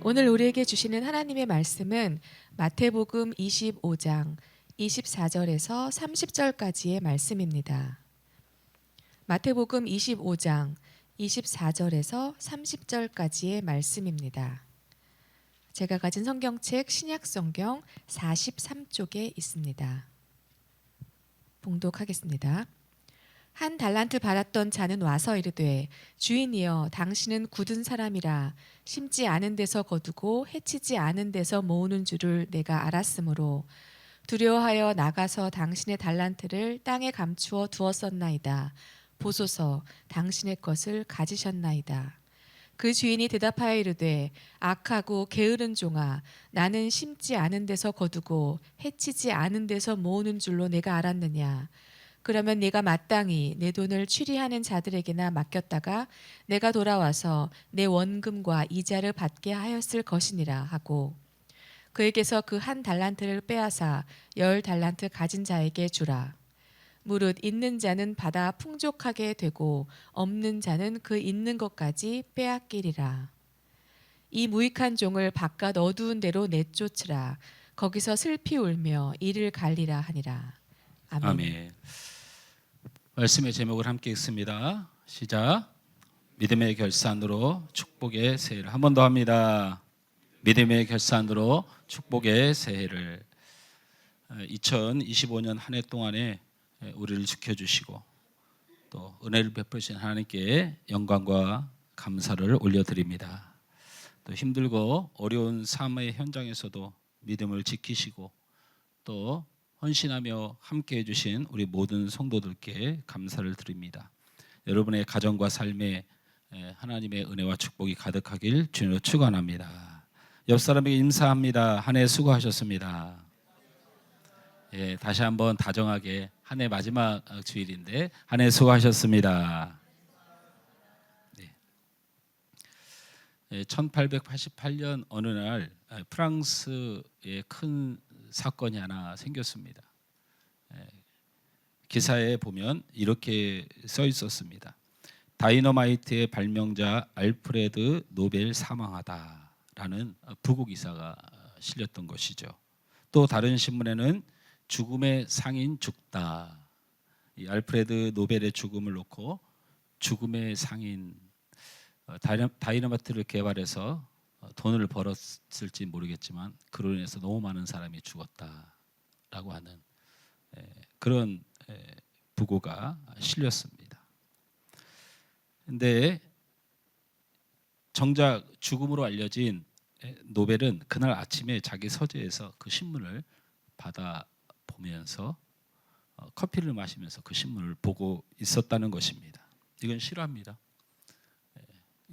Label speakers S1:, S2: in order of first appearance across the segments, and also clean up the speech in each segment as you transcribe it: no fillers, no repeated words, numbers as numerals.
S1: 오늘 우리에게 주시는 하나님의 말씀은 마태복음 25장 24절에서 30절까지의 말씀입니다. 마태복음 25장 24절에서 30절까지의 말씀입니다. 제가 가진 성경책 신약성경 43쪽에 있습니다. 봉독하겠습니다. 한 달란트 받았던 자는 와서 이르되 주인이여 당신은 굳은 사람이라 심지 않은 데서 거두고 해치지 않은 데서 모으는 줄을 내가 알았으므로 두려워하여 나가서 당신의 달란트를 땅에 감추어 두었었나이다. 보소서 당신의 것을 가지셨나이다. 그 주인이 대답하여 이르되 악하고 게으른 종아 나는 심지 않은 데서 거두고 해치지 않은 데서 모으는 줄로 내가 알았느냐. 그러면 네가 마땅히 내 돈을 취리하는 자들에게나 맡겼다가 내가 돌아와서 내 원금과 이자를 받게 하였을 것이니라 하고 그에게서 그 한 달란트를 빼앗아 10달란트 가진 자에게 주라. 무릇 있는 자는 받아 풍족하게 되고 없는 자는 그 있는 것까지 빼앗기리라. 이 무익한 종을 바깥 어두운 데로 내쫓으라. 거기서 슬피 울며 이를 갈리라 하니라. 아멘.
S2: 아멘. 말씀의 제목을 함께 읽습니다. 시작. 믿음의 결산으로 축복의 새해를. 한 번 더 합니다. 믿음의 결산으로 축복의 새해를. 2025년 한 해 동안에 우리를 지켜주시고 또 은혜를 베푸신 하나님께 영광과 감사를 올려드립니다. 또 힘들고 어려운 삶의 현장에서도 믿음을 지키시고 또 헌신하며 함께 해주신 우리 모든 성도들께 감사를 드립니다. 여러분의 가정과 삶에 하나님의 은혜와 축복이 가득하길 주님으로 축원합니다. 옆 사람에게 인사합니다. 한 해 수고하셨습니다. 다시 한번 다정하게 한 해 마지막 주일인데 한 해 수고하셨습니다. 1888년 어느 날 프랑스에 큰 사건이 하나 생겼습니다. 기사에 보면 이렇게 써 있었습니다. 다이너마이트의 발명자 알프레드 노벨 사망하다라는 부고 기사가 실렸던 것이죠. 또 다른 신문에는 죽음의 상인 죽다. 이 알프레드 노벨의 죽음을 놓고 죽음의 상인, 다이너마이트를 개발해서 돈을 벌었을지 모르겠지만 그로 인해서 너무 많은 사람이 죽었다라고 하는 그런 부고가 실렸습니다. 근데 정작 죽음으로 알려진 노벨은 그날 아침에 자기 서재에서 그 신문을 받아 보면서 커피를 마시면서 그 신문을 보고 있었다는 것입니다. 이건 실화입니다.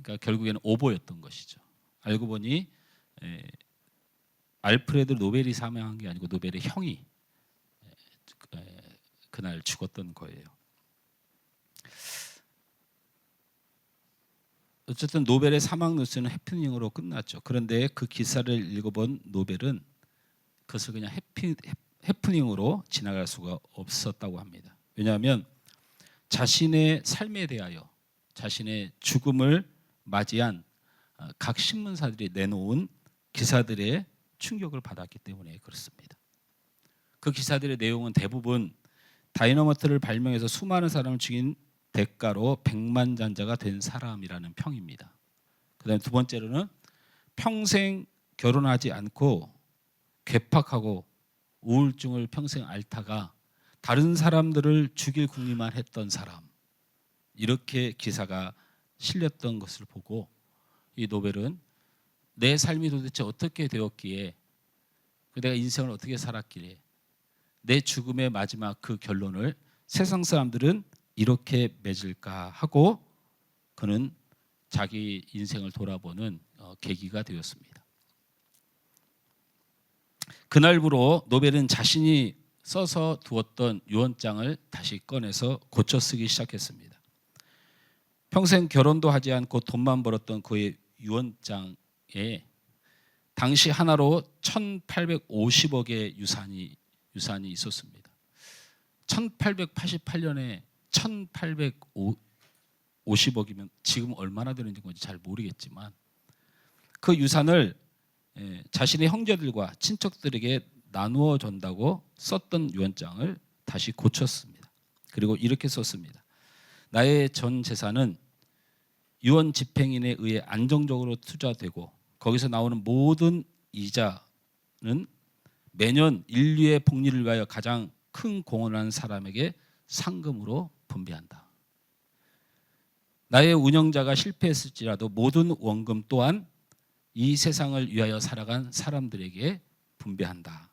S2: 그러니까 결국에는 오보였던 것이죠. 알고 보니 알프레드 노벨이 사망한 게 아니고 노벨의 형이 그날 죽었던 거예요. 어쨌든 노벨의 사망 뉴스는 해프닝으로 끝났죠. 그런데 그 기사를 읽어본 노벨은 그것을 그냥 해프닝으로 지나갈 수가 없었다고 합니다. 왜냐하면 자신의 삶에 대하여 자신의 죽음을 맞이한 각 신문사들이 내놓은 기사들의 충격을 받았기 때문에 그렇습니다. 그 기사들의 내용은 대부분 다이너마이트를 발명해서 수많은 사람을 죽인 대가로 백만장자가 된 사람이라는 평입니다. 그다음에 두 번째로는 평생 결혼하지 않고 괴팍하고 우울증을 평생 앓다가 다른 사람들을 죽일 궁리만 했던 사람, 이렇게 기사가 실렸던 것을 보고 이 노벨은 내 삶이 도대체 어떻게 되었기에 내가 인생을 어떻게 살았기에 내 죽음의 마지막 그 결론을 세상 사람들은 이렇게 맺을까 하고 그는 자기 인생을 돌아보는 계기가 되었습니다. 그날부로 노벨은 자신이 써서 두었던 유언장을 다시 꺼내서 고쳐 쓰기 시작했습니다. 평생 결혼도 하지 않고 돈만 벌었던 그의 유언장에 당시 하나로 1850억의 유산이 있었습니다. 1888년에 1850억이면 지금 얼마나 되는 건지 잘 모르겠지만 그 유산을 자신의 형제들과 친척들에게 나누어 준다고 썼던 유언장을 다시 고쳤습니다. 그리고 이렇게 썼습니다. 나의 전 재산은 유언 집행인에 의해 안정적으로 투자되고 거기서 나오는 모든 이자는 매년 인류의 복리를 위하여 가장 큰 공헌한 사람에게 상금으로 분배한다. 나의 운영자가 실패했을지라도 모든 원금 또한 이 세상을 위하여 살아간 사람들에게 분배한다.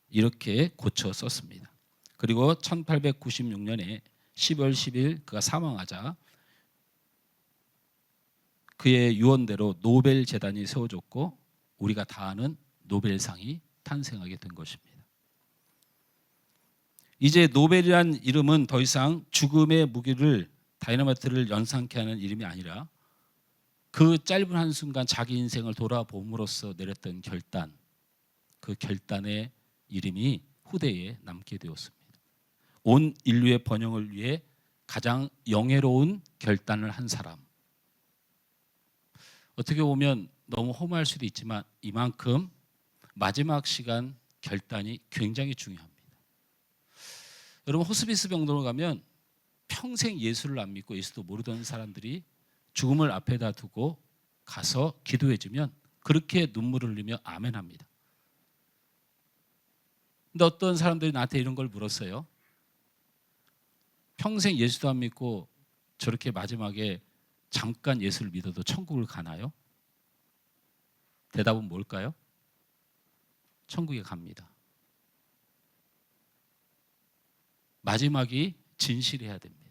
S2: 이렇게 고쳐 썼습니다. 그리고 1896년에 10월 10일 그가 사망하자 그의 유언대로 노벨 재단이 세워졌고 우리가 다 아는 노벨상이 탄생하게 된 것입니다. 이제 노벨이란 이름은 더 이상 죽음의 무기를 다이너마이트를 연상케 하는 이름이 아니라 그 짧은 한순간 자기 인생을 돌아봄으로써 내렸던 결단, 그 결단의 이름이 후대에 남게 되었습니다. 온 인류의 번영을 위해 가장 영예로운 결단을 한 사람. 어떻게 보면 너무 험할 수도 있지만 이만큼 마지막 시간 결단이 굉장히 중요합니다. 여러분 호스피스 병동을 가면 평생 예수를 안 믿고 예수도 모르던 사람들이 죽음을 앞에다 두고 가서 기도해주면 그렇게 눈물을 흘리며 아멘합니다. 근데 어떤 사람들이 나한테 이런 걸 물었어요. 평생 예수도 안 믿고 저렇게 마지막에 잠깐 예수를 믿어도 천국을 가나요? 대답은 뭘까요? 천국에 갑니다. 마지막이 진실해야 됩니다.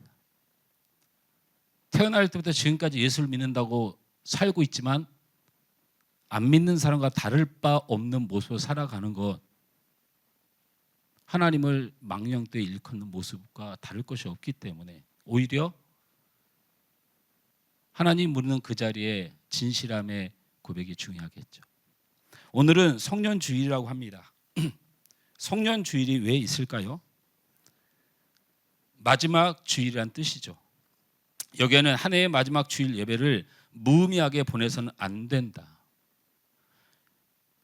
S2: 태어날 때부터 지금까지 예수를 믿는다고 살고 있지만 안 믿는 사람과 다를 바 없는 모습으로 살아가는 것, 하나님을 망령되이 일컫는 모습과 다를 것이 없기 때문에 오히려 하나님 부르는 그 자리에 진실함의 고백이 중요하겠죠. 오늘은 성년주일이라고 합니다. 성년주일이 왜 있을까요? 마지막 주일이란 뜻이죠. 여기에는 한 해의 마지막 주일 예배를 무의미하게 보내서는 안 된다.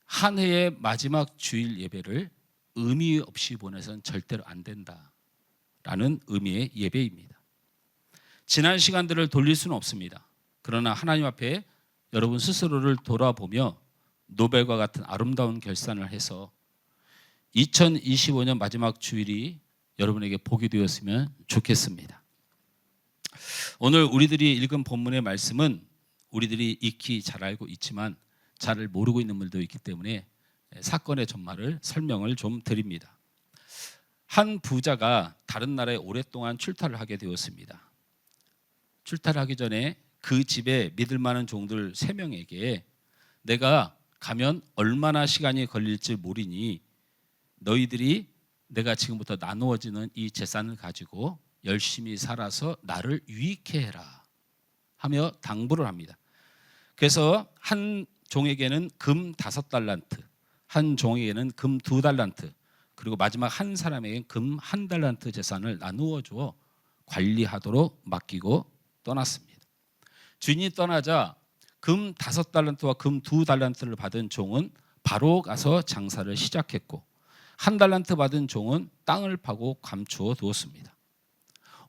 S2: 한 해의 마지막 주일 예배를 의미 없이 보내서는 절대로 안 된다라는 의미의 예배입니다. 지난 시간들을 돌릴 수는 없습니다. 그러나 하나님 앞에 여러분 스스로를 돌아보며 노벨과 같은 아름다운 결산을 해서 2025년 마지막 주일이 여러분에게 복이 되었으면 좋겠습니다. 오늘 우리들이 읽은 본문의 말씀은 우리들이 익히 잘 알고 있지만 잘 모르고 있는 분들도 있기 때문에 사건의 전말을 설명을 좀 드립니다. 한 부자가 다른 나라에 오랫동안 출타를 하게 되었습니다. 출타를 하기 전에 그 집에 믿을 만한 종들 3명에게 내가 가면 얼마나 시간이 걸릴지 모르니 너희들이 내가 지금부터 나누어지는 이 재산을 가지고 열심히 살아서 나를 유익해 해라 하며 당부를 합니다. 그래서 한 종에게는 금 5달란트, 한 종에게는 금 2달란트, 그리고 마지막 한 사람에게는 금 1달란트 재산을 나누어 주어 관리하도록 맡기고 떠났습니다. 주인이 떠나자 금 5달란트와 금 2달란트를 받은 종은 바로 가서 장사를 시작했고 1달란트 받은 종은 땅을 파고 감추어 두었습니다.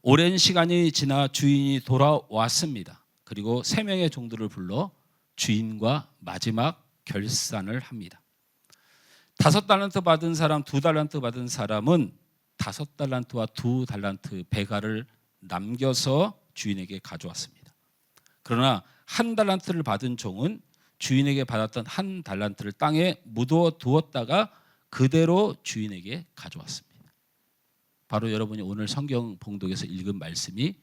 S2: 오랜 시간이 지나 주인이 돌아왔습니다. 그리고 3명의 종들을 불러 주인과 마지막 결산을 합니다. 5달란트 받은 사람, 2달란트 받은 사람은 5달란트와 2달란트 배가를 남겨서 주인에게 가져왔습니다. 그러나 1달란트를 받은 종은 주인에게 받았던 1달란트를 땅에 묻어 두었다가 그대로 주인에게 가져왔습니다. 바로 여러분이 오늘 성경 봉독에서 읽은 말씀이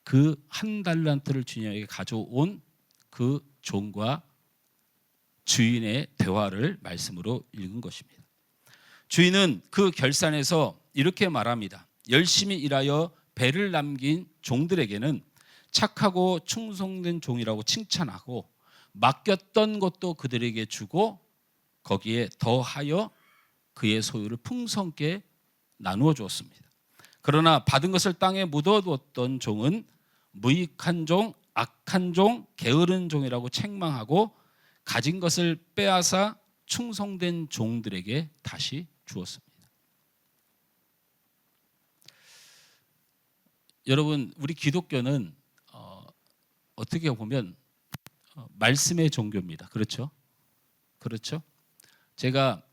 S2: 그 1달란트를 주인에게 가져온 그 종과 주인의 대화를 말씀으로 읽은 것입니다. 주인은 그 결산에서 이렇게 말합니다. 열심히 일하여 배를 남긴 종들에게는 착하고 충성된 종이라고 칭찬하고 맡겼던 것도 그들에게 주고 거기에 더하여 그의 소유를 풍성케 나누어 주었습니다. 그러나 받은 것을 땅에 묻어두었던 종은 무익한 종, 악한 종, 게으른 종이라고 책망하고 가진 것을 빼앗아 충성된 종들에게 다시 주었습니다. 여러분, 우리 기독교는 어떻게 보면 말씀의 종교입니다. 그렇죠? 그렇죠? 제가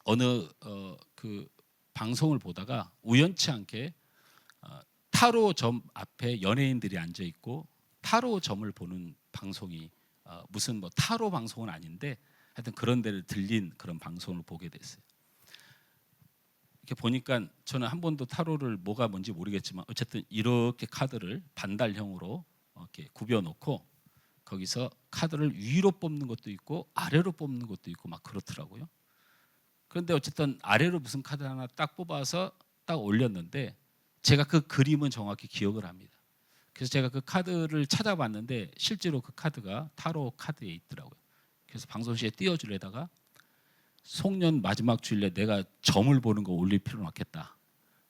S2: 어느 그 방송을 보다가 우연치 않게 타로점 앞에 연예인들이 앉아 있고 타로점을 보는 방송이 무슨 뭐 타로 방송은 아닌데 하여튼 그런 데를 들린 그런 방송을 보게 됐어요. 이렇게 보니까 저는 한 번도 타로를 뭐가 뭔지 모르겠지만 어쨌든 이렇게 카드를 반달형으로 이렇게 구벼 놓고 거기서 카드를 위로 뽑는 것도 있고 아래로 뽑는 것도 있고 막 그렇더라고요. 그런데 어쨌든 아래로 무슨 카드 하나 딱 뽑아서 딱 올렸는데 제가 그 그림은 정확히 기억을 합니다. 그래서 제가 그 카드를 찾아봤는데 실제로 그 카드가 타로 카드에 있더라고요. 그래서 방송시에 띄워주려다가 송년 마지막 주일에 내가 점을 보는 거 올릴 필요는 없겠다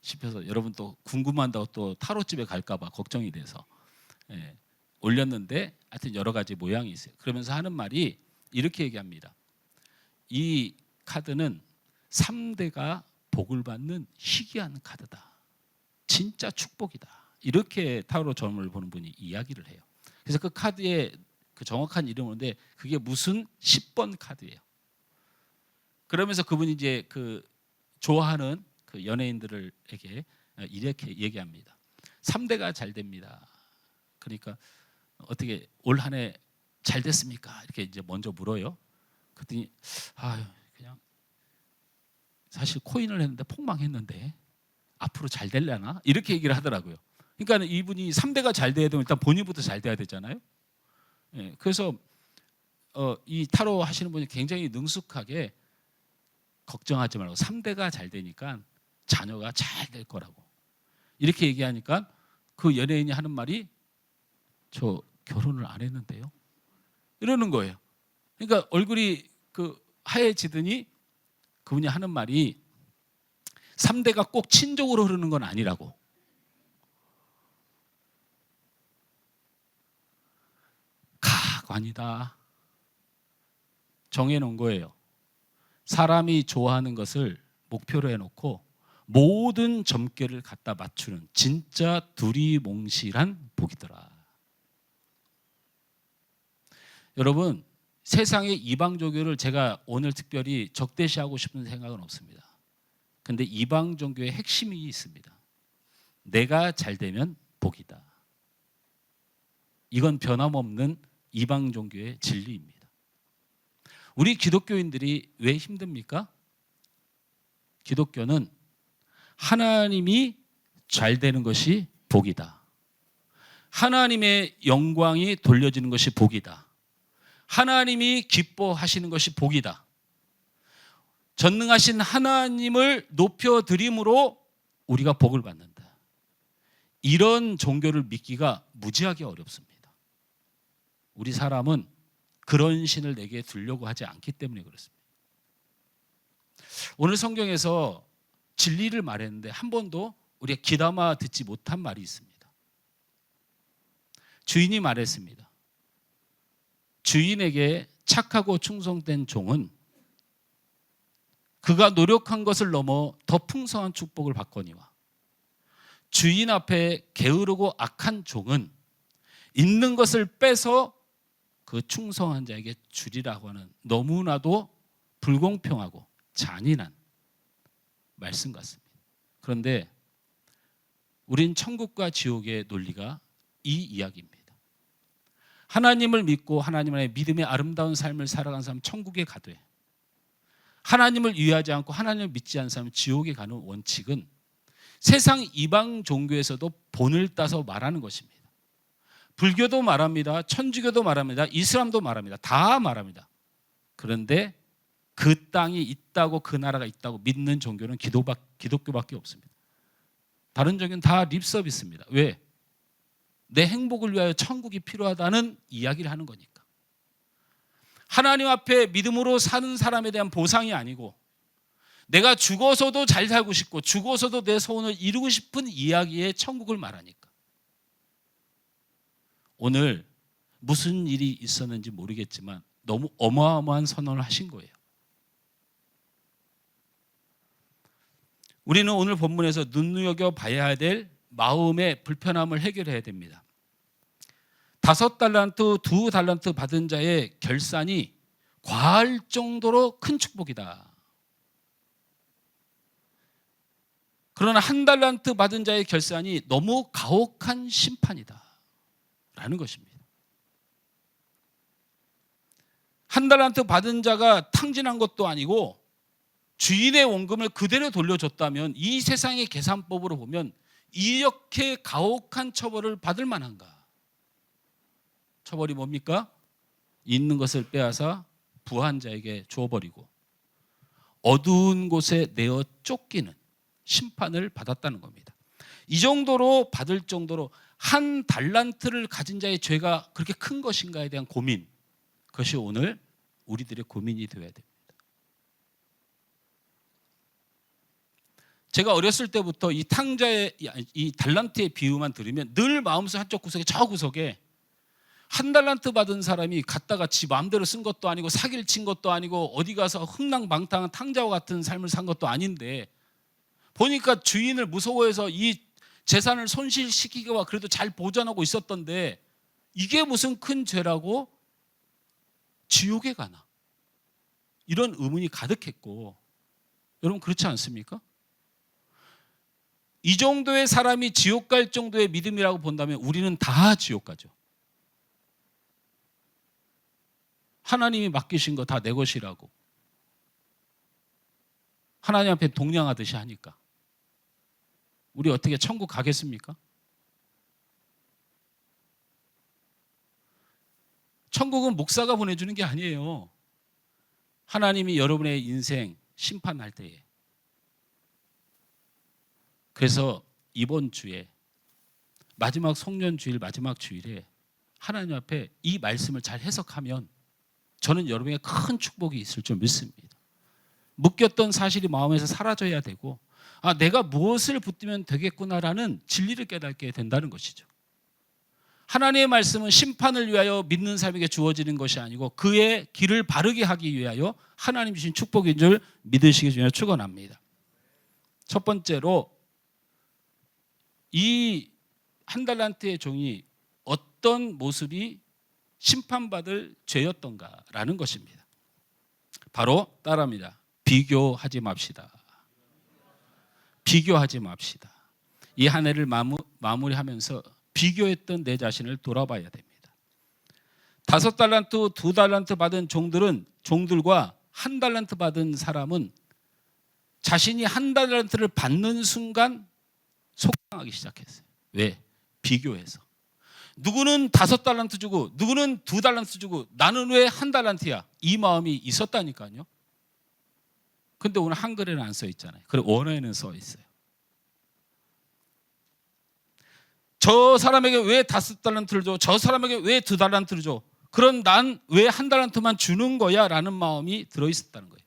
S2: 싶어서 여러분 또 궁금한다고 또 타로집에 갈까 봐 걱정이 돼서 올렸는데 하여튼 여러 가지 모양이 있어요. 그러면서 하는 말이 이렇게 얘기합니다. 이 카드는 3대가 복을 받는 희귀한 카드다. 진짜 축복이다. 이렇게 타로 점을 보는 분이 이야기를 해요. 그래서 그 카드에 그 정확한 이름을 오는데 그게 무슨 10번 카드예요. 그러면서 그분이 이제 그 좋아하는 그 연예인들에게 이렇게 얘기합니다. 3대가 잘 됩니다. 그러니까 어떻게 올 한 해 잘 됐습니까? 이렇게 이제 먼저 물어요. 그랬더니 그냥 사실 코인을 했는데 폭망했는데 앞으로 잘 되려나? 이렇게 얘기를 하더라고요. 그러니까 이분이 3대가 잘 돼야 되면 일단 본인부터 잘 돼야 되잖아요. 그래서 이 타로 하시는 분이 굉장히 능숙하게 걱정하지 말고 3대가 잘 되니까 자녀가 잘 될 거라고 이렇게 얘기하니까 그 연예인이 하는 말이 저 결혼을 안 했는데요 이러는 거예요. 그러니까 얼굴이 그 하얘지더니 그분이 하는 말이 3대가 꼭 친족으로 흐르는 건 아니라고. 가관이다 정해놓은 거예요. 사람이 좋아하는 것을 목표로 해놓고 모든 점괘를 갖다 맞추는 진짜 두리뭉실한 복이더라. 여러분, 세상의 이방 종교를 제가 오늘 특별히 적대시하고 싶은 생각은 없습니다. 근데 이방 종교의 핵심이 있습니다. 내가 잘 되면 복이다. 이건 변함없는 이방 종교의 진리입니다. 우리 기독교인들이 왜 힘듭니까? 기독교는 하나님이 잘 되는 것이 복이다. 하나님의 영광이 돌려지는 것이 복이다. 하나님이 기뻐하시는 것이 복이다. 전능하신 하나님을 높여드림으로 우리가 복을 받는다. 이런 종교를 믿기가 무지하게 어렵습니다. 우리 사람은 그런 신을 내게 두려고 하지 않기 때문에 그렇습니다. 오늘 성경에서 진리를 말했는데 한 번도 우리가 귀담아 듣지 못한 말이 있습니다. 주인이 말했습니다. 주인에게 착하고 충성된 종은 그가 노력한 것을 넘어 더 풍성한 축복을 받거니와 주인 앞에 게으르고 악한 종은 있는 것을 빼서 그 충성한 자에게 주리라고 하는 너무나도 불공평하고 잔인한 말씀 같습니다. 그런데 우린 천국과 지옥의 논리가 이 이야기입니다. 하나님을 믿고 하나님 안에 믿음의 아름다운 삶을 살아가는 사람은 천국에 가되 하나님을 위하지 않고 하나님을 믿지 않는 사람은 지옥에 가는 원칙은 세상 이방 종교에서도 본을 따서 말하는 것입니다. 불교도 말합니다. 천주교도 말합니다. 이슬람도 말합니다. 다 말합니다. 그런데 그 땅이 있다고 그 나라가 있다고 믿는 종교는 기독교밖에 없습니다. 다른 종교는 다 립서비스입니다. 왜? 내 행복을 위하여 천국이 필요하다는 이야기를 하는 거니까. 하나님 앞에 믿음으로 사는 사람에 대한 보상이 아니고 내가 죽어서도 잘 살고 싶고 죽어서도 내 소원을 이루고 싶은 이야기의 천국을 말하니까. 오늘 무슨 일이 있었는지 모르겠지만 너무 어마어마한 선언을 하신 거예요. 우리는 오늘 본문에서 눈여겨봐야 될 마음의 불편함을 해결해야 됩니다. 5달란트, 2달란트 받은 자의 결산이 과할 정도로 큰 축복이다. 그러나 1달란트 받은 자의 결산이 너무 가혹한 심판이다 라는 것입니다. 1달란트 받은 자가 탕진한 것도 아니고 주인의 원금을 그대로 돌려줬다면 이 세상의 계산법으로 보면 이렇게 가혹한 처벌을 받을 만한가? 처벌이 뭡니까? 있는 것을 빼앗아 부한 자에게 주어버리고 어두운 곳에 내어 쫓기는 심판을 받았다는 겁니다. 이 정도로 받을 정도로 1달란트를 가진 자의 죄가 그렇게 큰 것인가에 대한 고민, 그것이 오늘 우리들의 고민이 되어야 됩니다. 제가 어렸을 때부터 이 탕자의 이 달란트의 비유만 들으면 늘 마음속 한쪽 구석에 저 구석에 1달란트 받은 사람이 갔다가 지 마음대로 쓴 것도 아니고 사기를 친 것도 아니고 어디 가서 흥랑망탕한 탕자와 같은 삶을 산 것도 아닌데 보니까 주인을 무서워해서 이 재산을 손실시키기와 그래도 잘 보존하고 있었던데 이게 무슨 큰 죄라고 지옥에 가나? 이런 의문이 가득했고, 여러분 그렇지 않습니까? 이 정도의 사람이 지옥 갈 정도의 믿음이라고 본다면 우리는 다 지옥 가죠. 하나님이 맡기신 거 다 내 것이라고 하나님 앞에 동냥하듯이 하니까 우리 어떻게 천국 가겠습니까? 천국은 목사가 보내주는 게 아니에요. 하나님이 여러분의 인생 심판할 때에. 그래서 이번 주에 마지막 송년주일 마지막 주일에 하나님 앞에 이 말씀을 잘 해석하면 저는 여러분에게 큰 축복이 있을 줄 믿습니다. 묶였던 사실이 마음에서 사라져야 되고 내가 무엇을 붙들면 되겠구나라는 진리를 깨닫게 된다는 것이죠. 하나님의 말씀은 심판을 위하여 믿는 사람에게 주어지는 것이 아니고 그의 길을 바르게 하기 위하여 하나님 주신 축복인 줄 믿으시기 위해 축원합니다. 첫 번째로 이 1달란트의 종이 어떤 모습이 심판받을 죄였던가라는 것입니다. 바로 따라합니다. 비교하지 맙시다. 비교하지 맙시다. 이 한 해를 마무리하면서 비교했던 내 자신을 돌아봐야 됩니다. 5달란트, 2달란트 받은 종들과 1달란트 받은 사람은 자신이 1달란트를 받는 순간 속상하기 시작했어요. 왜? 비교해서. 누구는 5달란트 주고 누구는 2달란트 주고 나는 왜 1달란트야? 이 마음이 있었다니까요. 근데 오늘 한글에는 안 써 있잖아요. 그리고 원어에는 써 있어요. 저 사람에게 왜 5달란트를 줘? 저 사람에게 왜 2달란트를 줘? 그럼 난 왜 1달란트만 주는 거야? 라는 마음이 들어있었다는 거예요.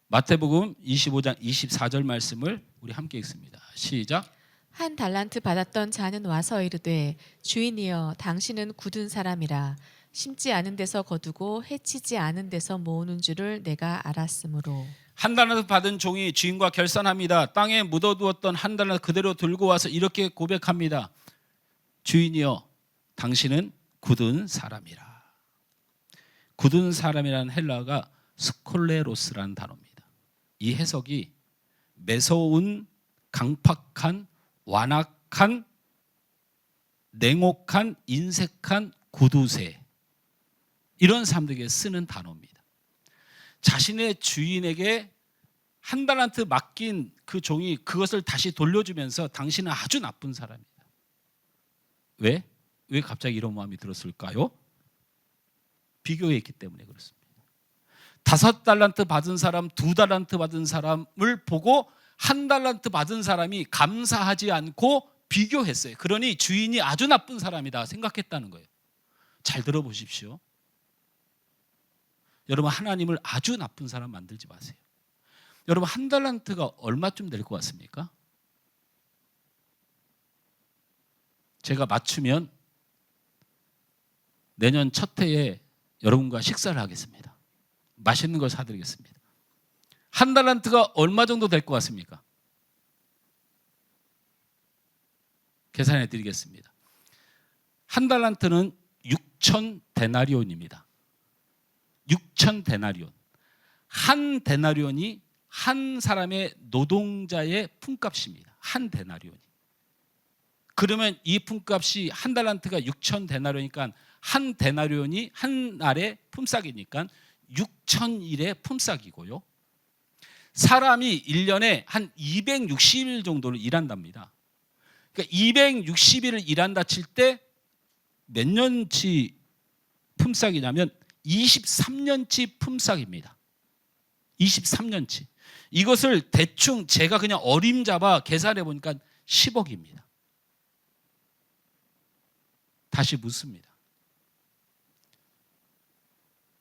S2: 마태복음 25장 24절 말씀을 우리 함께 읽습니다. 시작.
S1: 1달란트 받았던 자는 와서 이르되 주인이여 당신은 굳은 사람이라 심지 않은 데서 거두고 해치지 않은 데서 모으는 줄을 내가 알았으므로.
S2: 1달란트 받은 종이 주인과 결산합니다. 땅에 묻어두었던 1달란트 그대로 들고 와서 이렇게 고백합니다. 주인이여 당신은 굳은 사람이라. 굳은 사람이라는 헬라어가 스콜레로스라는 단어입니다. 이 해석이 매서운, 강팍한, 완악한, 냉혹한, 인색한, 구두쇠, 이런 사람들에게 쓰는 단어입니다. 자신의 주인에게 1달란트 맡긴 그 종이 그것을 다시 돌려주면서 당신은 아주 나쁜 사람이다. 왜? 왜 갑자기 이런 마음이 들었을까요? 비교했기 때문에 그렇습니다. 5달란트 받은 사람, 2달란트 받은 사람을 보고 1달란트 받은 사람이 감사하지 않고 비교했어요. 그러니 주인이 아주 나쁜 사람이다 생각했다는 거예요. 잘 들어보십시오. 여러분, 하나님을 아주 나쁜 사람 만들지 마세요. 여러분, 1달란트가 얼마쯤 될 것 같습니까? 제가 맞추면 내년 첫 해에 여러분과 식사를 하겠습니다. 맛있는 걸 사드리겠습니다. 한 달란트가 얼마 정도 될 것 같습니까? 계산해 드리겠습니다. 한 달란트는 6천 데나리온입니다. 6천 데나리온. 한 데나리온이 한 사람의 노동자의 품값입니다. 한 데나리온이. 그러면 이 품값이 한 달란트가 6천 데나리온이니까 한 데나리온이 한 날의 품삯이니까 6천일의 품삯이고요. 사람이 1년에 한 260일 정도를 일한답니다. 그러니까 260일을 일한다 칠 때 몇 년치 품삯이냐면 23년치 품삯입니다. 23년치. 이것을 대충 제가 그냥 어림잡아 계산해 보니까 10억입니다. 다시 묻습니다.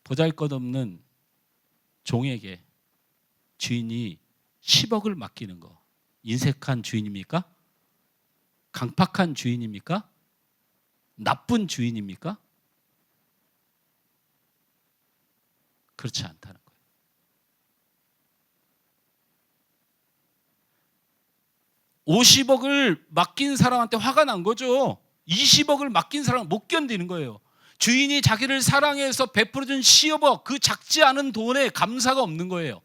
S2: 보잘것없는 종에게 주인이 10억을 맡기는 거 인색한 주인입니까? 강팍한 주인입니까? 나쁜 주인입니까? 그렇지 않다는 거예요. 50억을 맡긴 사람한테 화가 난 거죠. 20억을 맡긴 사람은 못 견디는 거예요. 주인이 자기를 사랑해서 베풀어준 10억, 그 작지 않은 돈에 감사가 없는 거예요.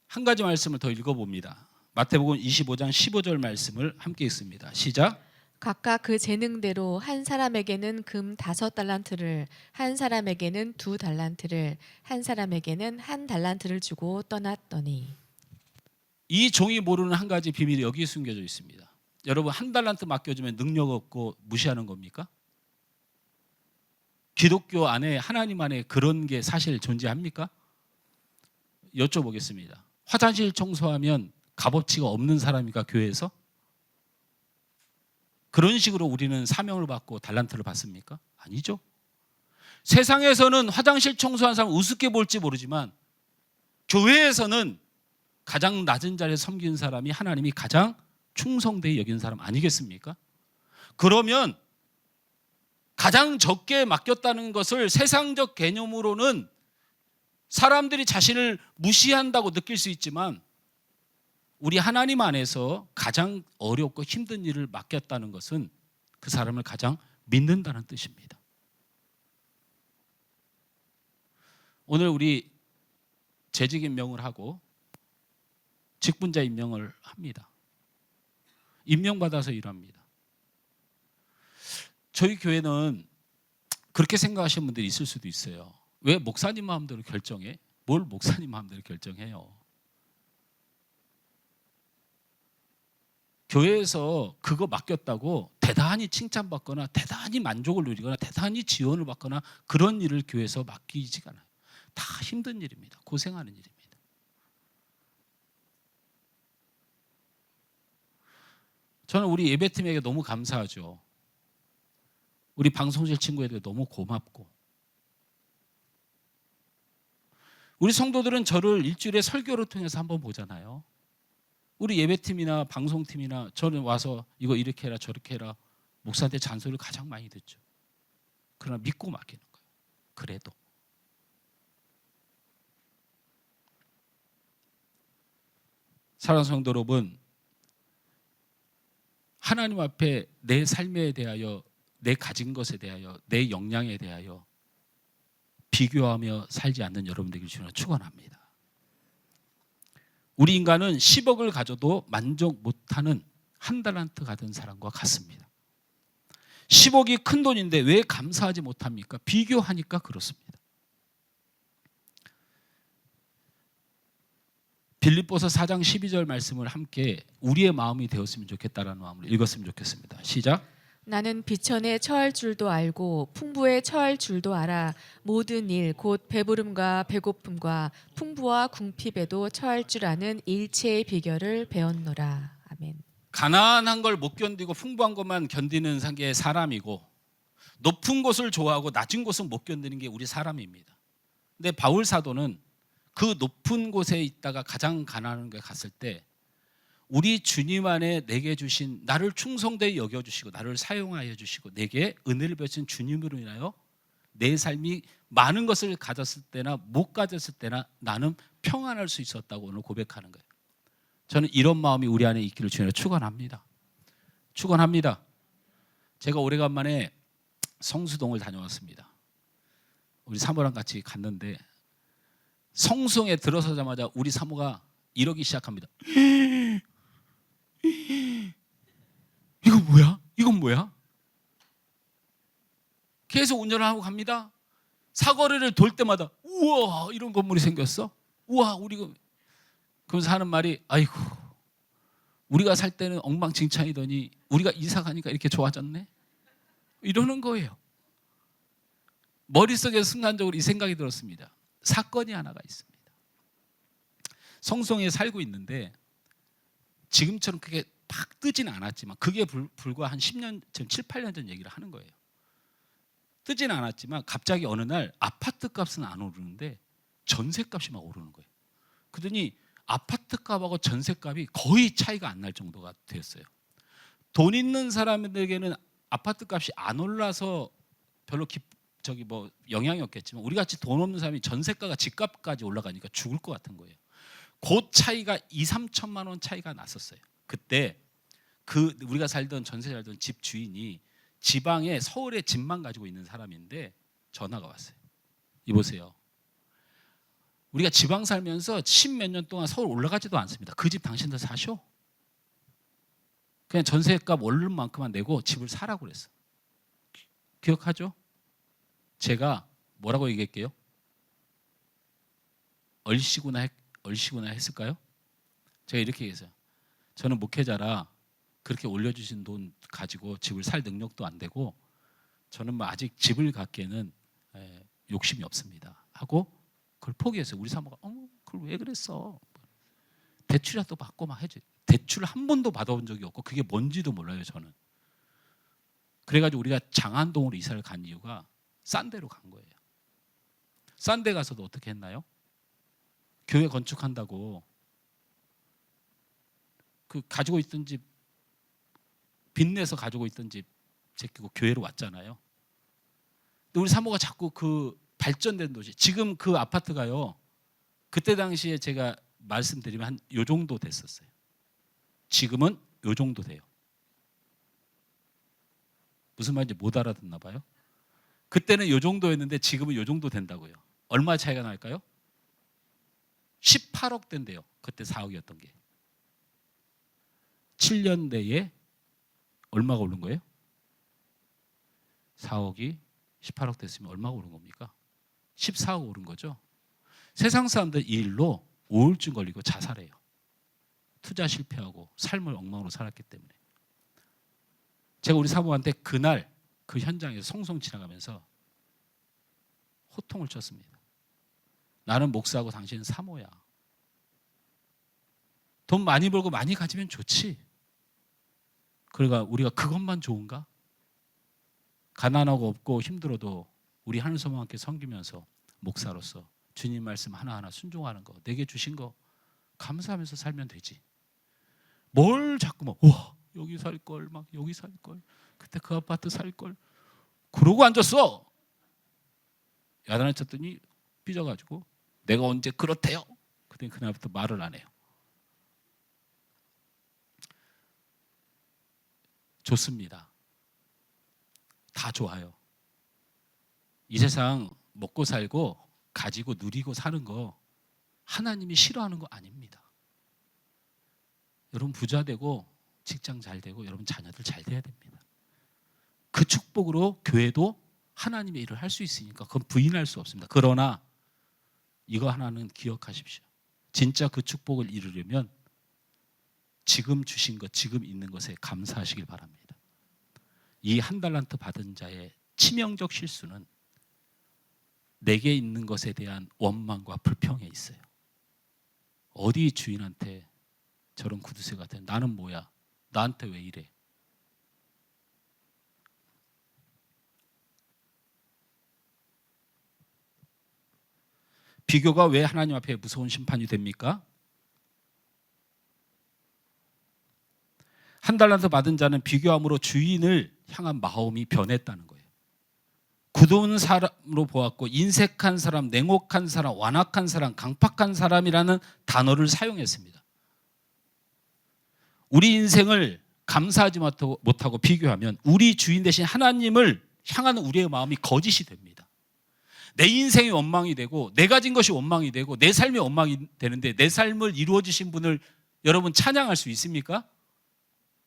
S2: 한 가지 말씀을 더 읽어봅니다. 마태복음 25장 15절 말씀을 함께 읽습니다. 시작.
S1: 각각 그 재능대로 한 사람에게는 금 5달란트를, 한 사람에게는 2달란트를, 한 사람에게는 1달란트를 주고 떠났더니.
S2: 이 종이 모르는 한 가지 비밀이 여기 숨겨져 있습니다. 여러분, 1달란트 맡겨주면 능력 없고 무시하는 겁니까? 기독교 안에, 하나님 안에 그런 게 사실 존재합니까? 여쭤보겠습니다. 화장실 청소하면 값어치가 없는 사람입니까? 교회에서? 그런 식으로 우리는 사명을 받고 달란트를 받습니까? 아니죠. 세상에서는 화장실 청소한 사람 우습게 볼지 모르지만 교회에서는 가장 낮은 자리에 섬기는 사람이 하나님이 가장 충성되게 여기는 사람 아니겠습니까? 그러면 가장 적게 맡겼다는 것을 세상적 개념으로는 사람들이 자신을 무시한다고 느낄 수 있지만 우리 하나님 안에서 가장 어렵고 힘든 일을 맡겼다는 것은 그 사람을 가장 믿는다는 뜻입니다. 오늘 우리 재직 임명을 하고 직분자 임명을 합니다. 임명받아서 일합니다. 저희 교회는 그렇게 생각하시는 분들이 있을 수도 있어요. 왜 목사님 마음대로 결정해? 뭘 목사님 마음대로 결정해요? 교회에서 그거 맡겼다고 대단히 칭찬받거나 대단히 만족을 누리거나 대단히 지원을 받거나 그런 일을 교회에서 맡기지가 않아요. 다 힘든 일입니다. 고생하는 일입니다. 저는 우리 예배팀에게 너무 감사하죠. 우리 방송실 친구에게 너무 고맙고 우리 성도들은 저를 일주일에 설교를 통해서 한번 보잖아요. 우리 예배팀이나 방송팀이나 저는 와서 이거 이렇게 해라 저렇게 해라 목사한테 잔소리를 가장 많이 듣죠. 그러나 믿고 맡기는 거예요. 그래도 사랑하는 성도 여러분, 하나님 앞에 내 삶에 대하여 내 가진 것에 대하여 내 역량에 대하여 비교하며 살지 않는 여러분들에게 주는 축원합니다. 우리 인간은 10억을 가져도 만족 못하는 1달란트 가진 사람과 같습니다. 10억이 큰 돈인데 왜 감사하지 못합니까? 비교하니까 그렇습니다. 빌립보서 4장 12절 말씀을 함께 우리의 마음이 되었으면 좋겠다라는 마음으로 읽었으면 좋겠습니다. 시작.
S1: 나는 비천에 처할 줄도 알고 풍부에 처할 줄도 알아 모든 일 곧 배부름과 배고픔과 풍부와 궁핍에도 처할 줄 아는 일체의 비결을 배웠노라. 아멘.
S2: 가난한 걸 못 견디고 풍부한 것만 견디는 게 사람이고 높은 곳을 좋아하고 낮은 곳은 못 견디는 게 우리 사람입니다. 근데 바울 사도는 그 높은 곳에 있다가 가장 가난한 데 갔을 때 우리 주님 안에 내게 주신 나를 충성되게 여겨주시고 나를 사용하여 주시고 내게 은혜를 베푸신 주님으로 인하여 내 삶이 많은 것을 가졌을 때나 못 가졌을 때나 나는 평안할 수 있었다고 오늘 고백하는 거예요. 저는 이런 마음이 우리 안에 있기를 주님으로 축원합니다. 축원합니다. 제가 오래간만에 성수동을 다녀왔습니다. 우리 사모랑 같이 갔는데 성수동에 들어서자마자 우리 사모가 이러기 시작합니다. 이거 뭐야? 이건 뭐야? 계속 운전을 하고 갑니다. 사거리를 돌 때마다 우와 이런 건물이 생겼어? 우와 우리 그러면서 하는 말이 아이고 우리가 살 때는 엉망진창이더니 우리가 이사 가니까 이렇게 좋아졌네? 이러는 거예요. 머릿속에 순간적으로 이 생각이 들었습니다. 사건이 하나가 있습니다. 성송에 살고 있는데 지금처럼 그게 팍 뜨지는 않았지만 그게 불과 한 10년 전, 7, 8년 전 얘기를 하는 거예요. 뜨지는 않았지만 갑자기 어느 날 아파트 값은 안 오르는데 전세값이 막 오르는 거예요. 그러더니 아파트 값하고 전세값이 거의 차이가 안 날 정도가 되었어요. 돈 있는 사람들에게는 아파트 값이 안 올라서 별로 영향이 없겠지만 우리 같이 돈 없는 사람이 전세가가 집값까지 올라가니까 죽을 것 같은 거예요. 그 차이가 2, 3천만 원 차이가 났었어요. 그때 우리가 전세 살던 집 주인이 지방에 서울에 집만 가지고 있는 사람인데 전화가 왔어요. 이보세요. 우리가 지방 살면서 10몇 년 동안 서울 올라가지도 않습니다. 그 집 당신들 사셔? 그냥 전세값 오른 만큼만 내고 집을 사라고 그랬어. 기억하죠? 제가 뭐라고 얘기할게요? 얼씨구나 했을까요? 제가 이렇게 얘기했어요. 저는 목회자라 그렇게 올려주신 돈 가지고 집을 살 능력도 안 되고 저는 뭐 아직 집을 갖기에는 욕심이 없습니다 하고 그걸 포기했어요. 우리 사모가 그걸 왜 그랬어? 대출이라도 받고 막 해줘. 대출을 한 번도 받아본 적이 없고 그게 뭔지도 몰라요. 저는. 그래가지고 우리가 장안동으로 이사를 간 이유가 싼 데로 간 거예요. 싼 데 가서도 어떻게 했나요? 교회 건축한다고 가지고 있던 집 빚내서 가지고 있던 집 제끼고 교회로 왔잖아요. 근데 우리 사모가 자꾸 그 발전된 도시 지금 그 아파트가요. 그때 당시에 제가 말씀드리면 한 요 정도 됐었어요. 지금은 요 정도 돼요. 무슨 말인지 못 알아듣나 봐요. 그때는 요 정도였는데 지금은 요 정도 된다고요. 얼마 차이가 날까요? 18억 된대요. 그때 4억이었던 게. 7년 내에 얼마가 오른 거예요? 4억이 18억 됐으면 얼마가 오른 겁니까? 14억 오른 거죠. 세상 사람들 이 일로 우울증 걸리고 자살해요. 투자 실패하고 삶을 엉망으로 살았기 때문에. 제가 우리 사모한테 그날 그 현장에서 송송 지나가면서 호통을 쳤습니다. 나는 목사하고 당신은 사모야. 돈 많이 벌고 많이 가지면 좋지. 그러니까 우리가 그것만 좋은가? 가난하고 없고 힘들어도 우리 하늘소망 함께 섬기면서 목사로서 주님 말씀 하나하나 순종하는 거, 내게 주신 거 감사하면서 살면 되지. 뭘 자꾸 막 와 여기 살 걸, 막 여기 살 걸, 그때 그 아파트 살 걸, 그러고 앉았어. 야단을 쳤더니 삐져가지고 내가 언제 그렇대요? 그랬더니 그날부터 말을 안 해요. 좋습니다. 다 좋아요. 이 세상 먹고 살고 가지고 누리고 사는 거 하나님이 싫어하는 거 아닙니다. 여러분 부자 되고 직장 잘 되고 여러분 자녀들 잘 돼야 됩니다. 그 축복으로 교회도 하나님의 일을 할 수 있으니까 그건 부인할 수 없습니다. 그러나 이거 하나는 기억하십시오. 진짜 그 축복을 이루려면 지금 주신 것, 지금 있는 것에 감사하시길 바랍니다. 이 한 달란트 받은 자의 치명적 실수는 내게 있는 것에 대한 원망과 불평에 있어요. 어디 주인한테 저런 구두쇠 같아? 나는 뭐야? 나한테 왜 이래? 비교가 왜 하나님 앞에 무서운 심판이 됩니까? 한 달란트 받은 자는 비교함으로 주인을 향한 마음이 변했다는 거예요. 굳은 사람으로 보았고 인색한 사람, 냉혹한 사람, 완악한 사람, 강팍한 사람이라는 단어를 사용했습니다. 우리 인생을 감사하지 못하고 비교하면 우리 주인 대신 하나님을 향하는 우리의 마음이 거짓이 됩니다. 내 인생이 원망이 되고 내 가진 것이 원망이 되고 내 삶이 원망이 되는데 내 삶을 이루어주신 분을 여러분 찬양할 수 있습니까?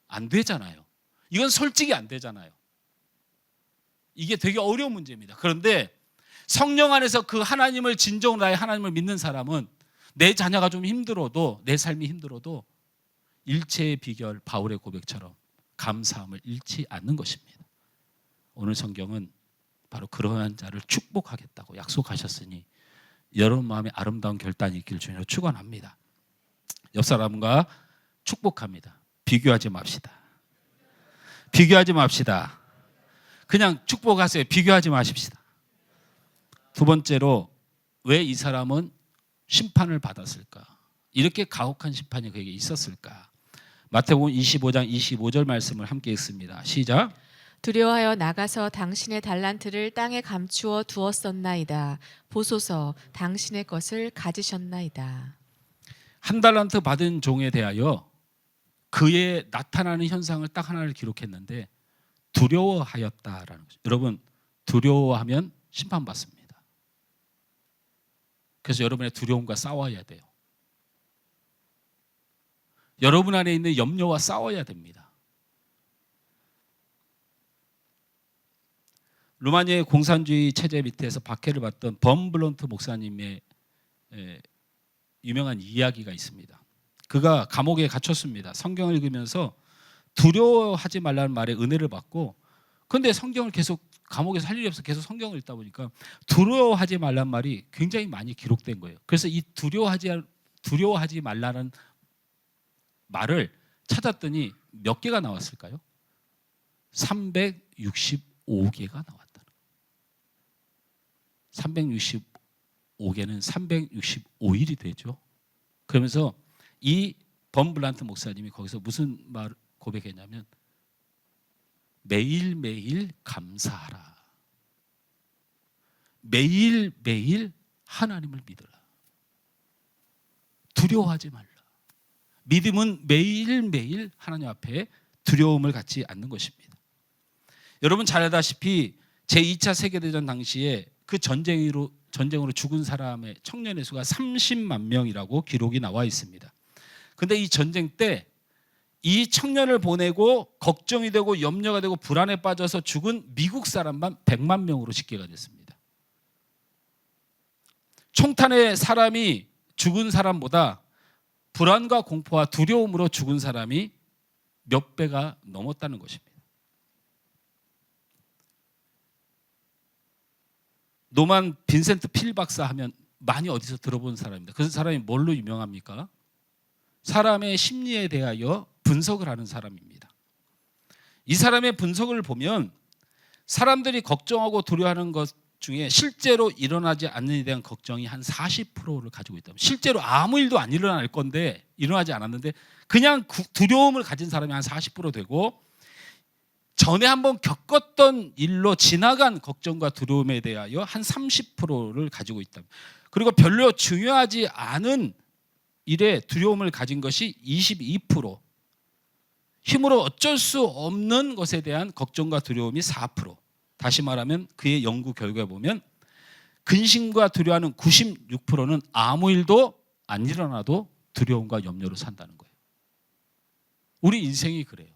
S2: 안 되잖아요. 이건 솔직히 안 되잖아요. 이게 되게 어려운 문제입니다. 그런데 성령 안에서 그 하나님을 진정으로 나의 하나님을 믿는 사람은 내 자녀가 좀 힘들어도 내 삶이 힘들어도 일체의 비결 바울의 고백처럼 감사함을 잃지 않는 것입니다. 오늘 성경은 바로 그러한 자를 축복하겠다고 약속하셨으니 여러분 마음에 아름다운 결단이 있길 주님으로 축원합니다. 옆 사람과 축복합니다. 비교하지 맙시다. 비교하지 맙시다. 그냥 축복하세요. 비교하지 마십시다. 두 번째로 왜 이 사람은 심판을 받았을까? 이렇게 가혹한 심판이 그에게 있었을까? 마태복음 25장 25절 말씀을 함께 읽습니다. 시작.
S1: 두려워하여 나가서 당신의 달란트를 땅에 감추어 두었었나이다. 보소서 당신의 것을 가지셨나이다.
S2: 한 달란트 받은 종에 대하여 그의 나타나는 현상을 딱 하나를 기록했는데 두려워하였다라는 거죠. 여러분 두려워하면 심판받습니다. 그래서 여러분의 두려움과 싸워야 돼요. 여러분 안에 있는 염려와 싸워야 됩니다. 루마니아의 공산주의 체제 밑에서 박해를 받던 범블런트 목사님의 유명한 이야기가 있습니다. 그가 감옥에 갇혔습니다. 성경을 읽으면서 두려워하지 말라는 말에 은혜를 받고, 그런데 성경을 계속 감옥에서 할 일이 없어 계속 성경을 읽다 보니까 두려워하지 말라는 말이 굉장히 많이 기록된 거예요. 그래서 이 두려워하지 말라는 말을 찾았더니 몇 개가 나왔을까요? 365개가 나왔다. 365개는 365일이 되죠. 그러면서 이 범블란트 목사님이 거기서 무슨 말 고백했냐면 매일매일 감사하라. 매일매일 하나님을 믿으라. 두려워하지 말라. 믿음은 매일매일 하나님 앞에 두려움을 갖지 않는 것입니다. 여러분 잘 알다시피 제2차 세계대전 당시에 그 전쟁으로 죽은 사람의 청년의 수가 30만 명이라고 기록이 나와 있습니다. 그런데 이 전쟁 때 이 청년을 보내고 걱정이 되고 염려가 되고 불안에 빠져서 죽은 미국 사람만 100만 명으로 집계가 됐습니다. 총탄에 사람이 죽은 사람보다 불안과 공포와 두려움으로 죽은 사람이 몇 배가 넘었다는 것입니다. 노만 빈센트 필 박사 하면 많이 어디서 들어본 사람입니다. 그 사람이 뭘로 유명합니까? 사람의 심리에 대하여 분석을 하는 사람입니다. 이 사람의 분석을 보면 사람들이 걱정하고 두려워하는 것 중에 실제로 일어나지 않는 일에 대한 걱정이 한 40%를 가지고 있다. 실제로 아무 일도 안 일어날 건데 일어나지 않았는데 그냥 두려움을 가진 사람이 한 40% 되고, 전에 한번 겪었던 일로 지나간 걱정과 두려움에 대하여 한 30%를 가지고 있다. 그리고 별로 중요하지 않은 일에 두려움을 가진 것이 22%, 힘으로 어쩔 수 없는 것에 대한 걱정과 두려움이 4%. 다시 말하면 그의 연구 결과에 보면 근심과 두려워하는 96%는 아무 일도 안 일어나도 두려움과 염려로 산다는 거예요. 우리 인생이 그래요.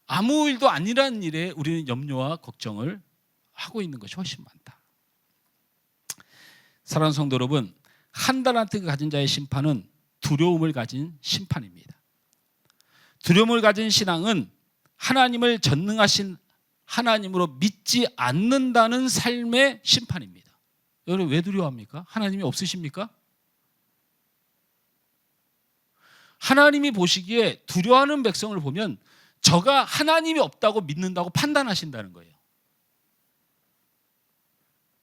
S2: 아무 일도 아니라는 일에 우리는 염려와 걱정을 하고 있는 것이 훨씬 많다. 사랑하는 성도 여러분, 한 달란트 가진 자의 심판은 두려움을 가진 심판입니다. 두려움을 가진 신앙은 하나님을 전능하신 하나님으로 믿지 않는다는 삶의 심판입니다. 여러분 왜 두려워합니까? 하나님이 없으십니까? 하나님이 보시기에 두려워하는 백성을 보면 저가 하나님이 없다고 믿는다고 판단하신다는 거예요.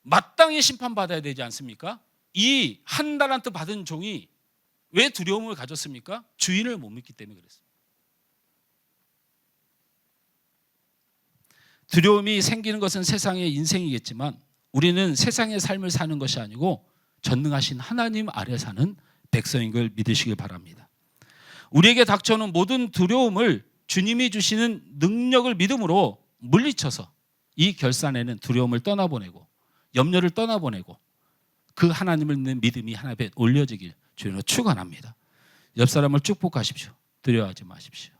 S2: 마땅히 심판받아야 되지 않습니까? 이 한 달란트 받은 종이 왜 두려움을 가졌습니까? 주인을 못 믿기 때문에 그랬습니다. 두려움이 생기는 것은 세상의 인생이겠지만 우리는 세상의 삶을 사는 것이 아니고 전능하신 하나님 아래 사는 백성인 걸 믿으시길 바랍니다. 우리에게 닥쳐오는 모든 두려움을 주님이 주시는 능력을 믿음으로 물리쳐서 이 결산에는 두려움을 떠나보내고 염려를 떠나보내고 그 하나님을 믿는 믿음이 하나님에 올려지길 주님으로 축원합니다. 옆 사람을 축복하십시오. 두려워하지 마십시오.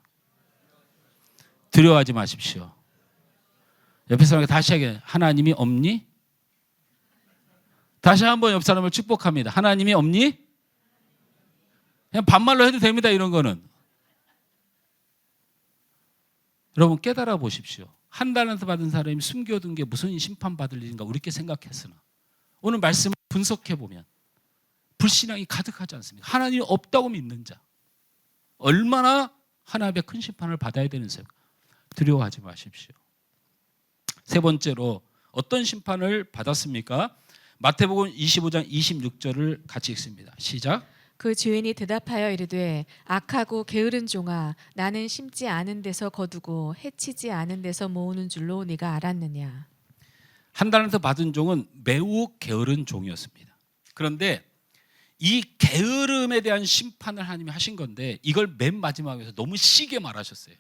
S2: 두려워하지 마십시오. 옆에 사람에게 다시 하게 하나님이 없니? 다시 한번 옆 사람을 축복합니다. 하나님이 없니? 그냥 반말로 해도 됩니다. 이런 거는. 여러분 깨달아 보십시오. 한 달란트 받은 사람이 숨겨둔 게 무슨 심판받을 일인가 우리께 생각했으나 오늘 말씀을 분석해 보면 불신앙이 가득하지 않습니까? 하나님이 없다고 믿는 자 얼마나 하나님의 큰 심판을 받아야 되는 셈. 두려워하지 마십시오. 세 번째로 어떤 심판을 받았습니까? 마태복음 25장 26절을 같이 읽습니다. 시작.
S1: 그 주인이 대답하여 이르되 악하고 게으른 종아 나는 심지 않은 데서 거두고 해치지 않은 데서 모으는 줄로 네가 알았느냐.
S2: 한 달란트 받은 종은 매우 게으른 종이었습니다. 그런데 이 게으름에 대한 심판을 하나님이 하신 건데 이걸 맨 마지막에서 너무 시게 말하셨어요.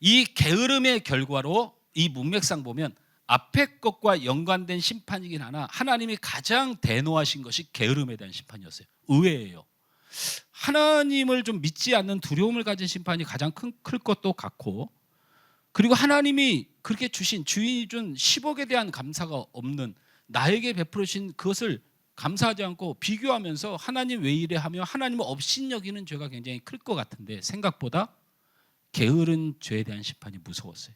S2: 이 게으름의 결과로 이 문맥상 보면 앞에 것과 연관된 심판이긴 하나 하나님이 가장 대노하신 것이 게으름에 대한 심판이었어요. 의외예요. 하나님을 좀 믿지 않는 두려움을 가진 심판이 가장 클 것도 같고 그리고 하나님이 그렇게 주신 주인이 준 10억에 대한 감사가 없는 나에게 베풀어 주신 그것을 감사하지 않고 비교하면서 하나님 왜 이래 하며 하나님을 업신여기는 죄가 굉장히 클 것 같은데 생각보다 게으른 죄에 대한 심판이 무서웠어요.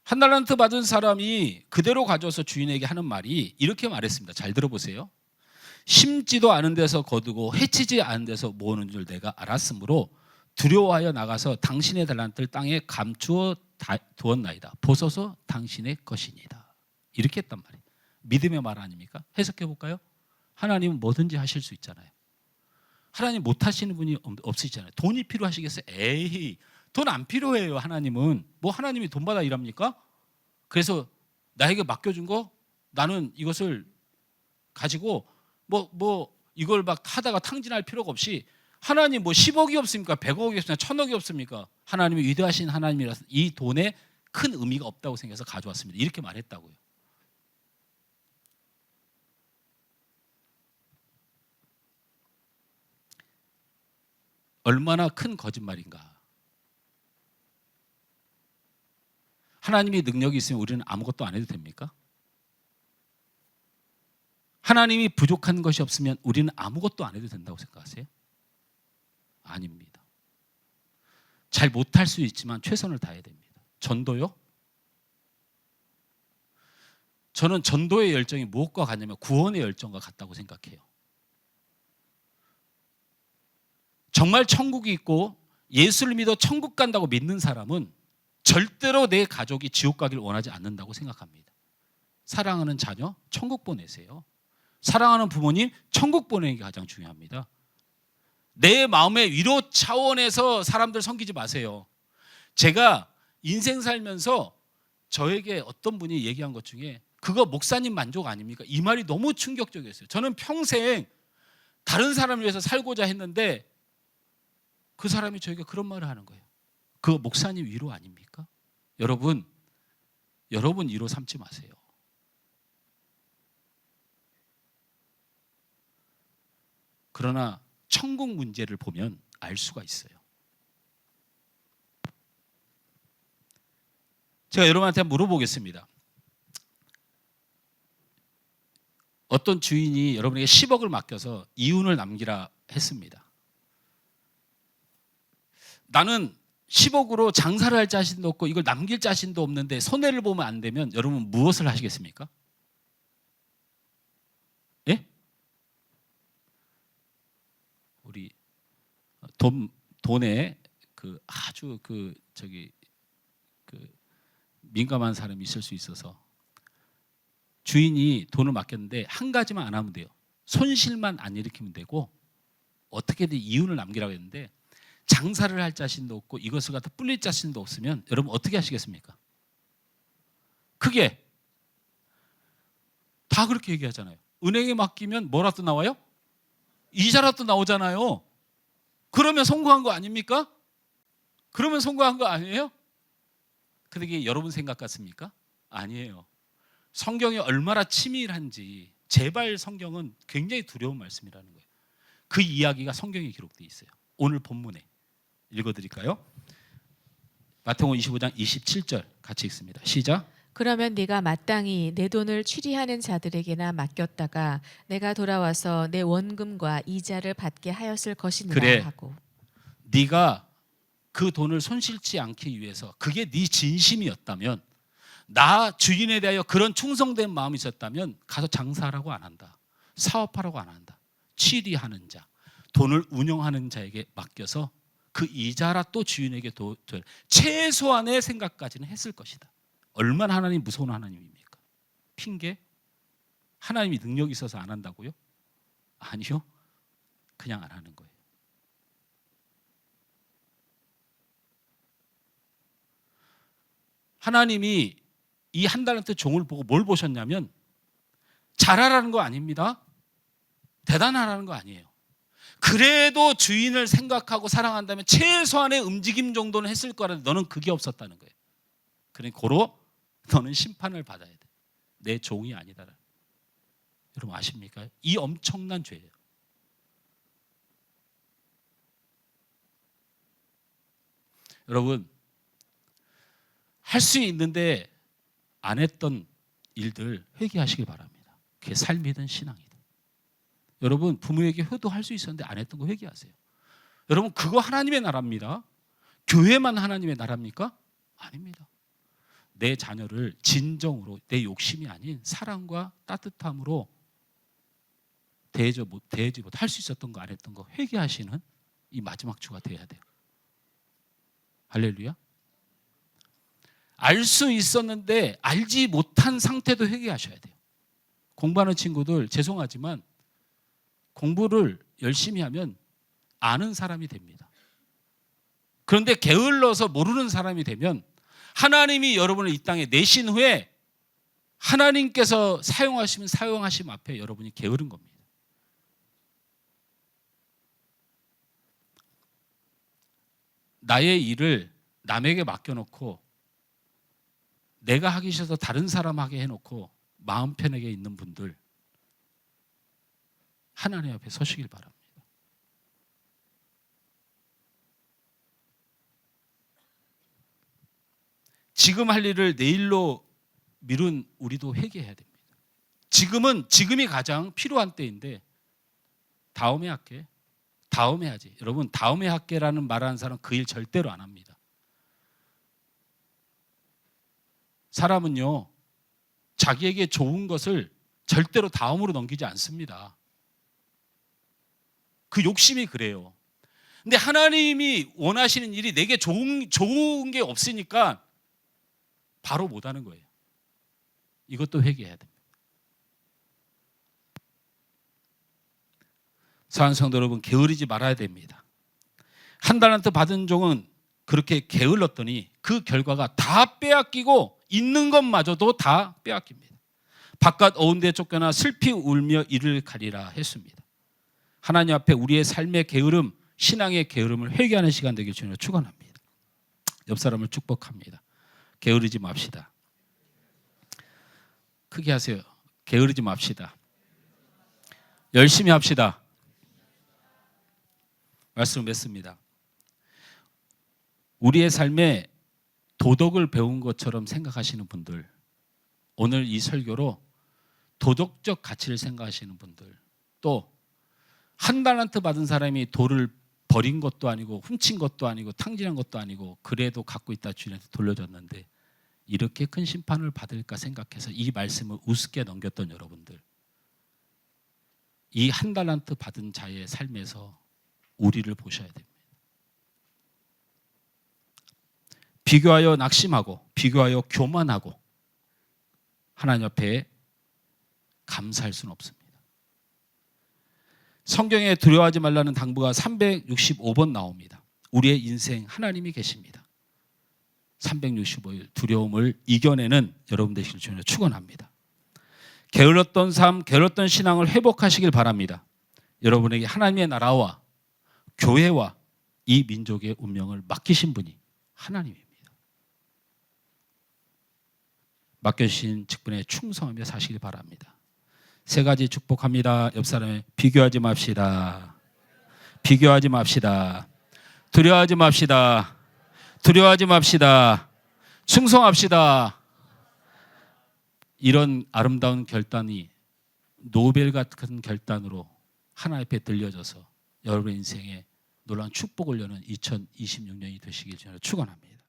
S2: 한 달란트 받은 사람이 그대로 가져와서 주인에게 하는 말이 이렇게 말했습니다. 잘 들어보세요. 심지도 않은 데서 거두고 해치지 않은 데서 모으는 줄 내가 알았으므로 두려워하여 나가서 당신의 달란트를 땅에 감추어 두었나이다. 보소서 당신의 것이니다. 이렇게 했단 말이에요. 믿음의 말 아닙니까? 해석해 볼까요? 하나님은 뭐든지 하실 수 있잖아요. 하나님 못 하시는 분이 없으시잖아요. 돈이 필요하시겠어요? 에이, 돈 안 필요해요. 하나님은 뭐 하나님이 돈 받아 일합니까? 그래서 나에게 맡겨준 거 나는 이것을 가지고 뭐 이걸 막 하다가 탕진할 필요가 없이 하나님 뭐 10억이 없습니까? 100억이 없습니까? 1000억이 없습니까? 하나님이 위대하신 하나님이라서 이 돈에 큰 의미가 없다고 생각해서 가져왔습니다. 이렇게 말했다고요. 얼마나 큰 거짓말인가. 하나님이 능력이 있으면 우리는 아무것도 안 해도 됩니까? 하나님이 부족한 것이 없으면 우리는 아무것도 안 해도 된다고 생각하세요? 아닙니다. 잘 못할 수 있지만 최선을 다해야 됩니다. 전도요? 저는 전도의 열정이 무엇과 같냐면 구원의 열정과 같다고 생각해요. 정말 천국이 있고 예수를 믿어 천국 간다고 믿는 사람은 절대로 내 가족이 지옥 가길 원하지 않는다고 생각합니다. 사랑하는 자녀 천국 보내세요. 사랑하는 부모님 천국 보내는 게 가장 중요합니다. 내 마음의 위로 차원에서 사람들 섬기지 마세요. 제가 인생 살면서 저에게 어떤 분이 얘기한 것 중에 그거 목사님 만족 아닙니까? 이 말이 너무 충격적이었어요. 저는 평생 다른 사람을 위해서 살고자 했는데 그 사람이 저에게 그런 말을 하는 거예요. 그거 목사님 위로 아닙니까? 여러분 위로 삼지 마세요. 그러나 천국 문제를 보면 알 수가 있어요. 제가 여러분한테 물어보겠습니다. 어떤 주인이 여러분에게 10억을 맡겨서 이윤을 남기라 했습니다. 나는 10억으로 장사를 할 자신도 없고 이걸 남길 자신도 없는데 손해를 보면 안 되면 여러분 무엇을 하시겠습니까? 예? 우리 돈에 그 아주 그 민감한 사람이 있을 수 있어서 주인이 돈을 맡겼는데 한 가지만 안 하면 돼요. 손실만 안 일으키면 되고 어떻게든 이윤을 남기라고 했는데 장사를 할 자신도 없고 이것을 갖다 불릴 자신도 없으면 여러분 어떻게 하시겠습니까? 그게 다 그렇게 얘기하잖아요. 은행에 맡기면 뭐라도 나와요? 이자라도 나오잖아요. 그러면 성공한 거 아닙니까? 그러면 성공한 거 아니에요? 근데 이게 여러분 생각 같습니까? 아니에요. 성경이 얼마나 치밀한지 제발 성경은 굉장히 두려운 말씀이라는 거예요. 그 이야기가 성경에 기록되어 있어요. 오늘 본문에 읽어드릴까요? 마태복음 25장 27절 같이 읽습니다. 시작.
S1: 그러면 네가 마땅히 내 돈을 취리하는 자들에게나 맡겼다가 내가 돌아와서 내 원금과 이자를 받게 하였을 것이니라
S2: 그래.
S1: 하고.
S2: 네가 그 돈을 손실지 않기 위해서 그게 네 진심이었다면 나 주인에 대하여 그런 충성된 마음이 있었다면 가서 장사하라고 안 한다. 사업하라고 안 한다. 취리하는 자, 돈을 운영하는 자에게 맡겨서 그 이자라 또 주인에게 최소한의 생각까지는 했을 것이다. 얼마나 하나님 무서운 하나님입니까? 핑계? 하나님이 능력이 있어서 안 한다고요? 아니요. 그냥 안 하는 거예요. 하나님이 이 한 달란트 종을 보고 뭘 보셨냐면 잘하라는 거 아닙니다. 대단하라는 거 아니에요. 그래도 주인을 생각하고 사랑한다면 최소한의 움직임 정도는 했을 거라는데 너는 그게 없었다는 거예요. 그러니 고로 너는 심판을 받아야 돼. 내 종이 아니다. 여러분 아십니까? 이 엄청난 죄예요. 여러분 할 수 있는데 안 했던 일들 회개하시길 바랍니다. 그게 삶이든 신앙이든. 여러분 부모에게 효도할 수 있었는데 안 했던 거 회개하세요. 여러분 그거 하나님의 나라입니다. 교회만 하나님의 나라입니까? 아닙니다. 내 자녀를 진정으로 내 욕심이 아닌 사랑과 따뜻함으로 대하지 못 할 수 있었던 거 안 했던 거 회개하시는 이 마지막 주가 돼야 돼요. 할렐루야. 알 수 있었는데 알지 못한 상태도 회개하셔야 돼요. 공부하는 친구들 죄송하지만 공부를 열심히 하면 아는 사람이 됩니다. 그런데 게을러서 모르는 사람이 되면 하나님이 여러분을 이 땅에 내신 후에 하나님께서 사용하심 앞에 여러분이 게으른 겁니다. 나의 일을 남에게 맡겨놓고 내가 하기 싫어서 다른 사람 하게 해놓고 마음 편하게 있는 분들 하나님 앞에 서시길 바랍니다. 지금 할 일을 내일로 미룬 우리도 회개해야 됩니다. 지금이 가장 필요한 때인데 다음에 할게. 다음에 하지. 여러분 다음에 할게라는 말하는 사람 그 일 절대로 안 합니다. 사람은요 자기에게 좋은 것을 절대로 다음으로 넘기지 않습니다. 그 욕심이 그래요. 근데 하나님이 원하시는 일이 내게 좋은 게 없으니까 바로 못하는 거예요. 이것도 회개해야 됩니다. 사랑하는 성도 여러분 게으르지 말아야 됩니다. 한 달란트 받은 종은 그렇게 게을렀더니 그 결과가 다 빼앗기고 있는 것마저도 다 빼앗깁니다. 바깥 어운대에 쫓겨나 슬피 울며 이를 가리라 했습니다. 하나님 앞에 우리의 삶의 게으름, 신앙의 게으름을 회개하는 시간 되길 주님으로 축원합니다. 옆 사람을 축복합니다. 게으르지 맙시다. 크게 하세요. 게으르지 맙시다. 열심히 합시다. 말씀을 맺습니다. 우리의 삶에 도덕을 배운 것처럼 생각하시는 분들, 오늘 이 설교로 도덕적 가치를 생각하시는 분들, 또 한 달란트 받은 사람이 돌을 버린 것도 아니고 훔친 것도 아니고 탕진한 것도 아니고 그래도 갖고 있다 주인한테 돌려줬는데 이렇게 큰 심판을 받을까 생각해서 이 말씀을 우습게 넘겼던 여러분들, 이 한 달란트 받은 자의 삶에서 우리를 보셔야 됩니다. 비교하여 낙심하고 비교하여 교만하고 하나님 앞에 감사할 수는 없습니다. 성경에 두려워하지 말라는 당부가 365번 나옵니다. 우리의 인생 하나님이 계십니다. 365일 두려움을 이겨내는 여러분 되시길 주님으로 축원합니다. 게을렀던 삶, 게을렀던 신앙을 회복하시길 바랍니다. 여러분에게 하나님의 나라와 교회와 이 민족의 운명을 맡기신 분이 하나님입니다. 맡겨주신 직분에 충성하며 사시길 바랍니다. 세 가지 축복합니다. 옆 사람에 비교하지 맙시다. 비교하지 맙시다. 두려워하지 맙시다. 두려워하지 맙시다. 충성합시다. 이런 아름다운 결단이 노벨 같은 결단으로 하나님 앞에 들려져서 여러분의 인생에 놀라운 축복을 여는 2026년이 되시길 저는 축원합니다.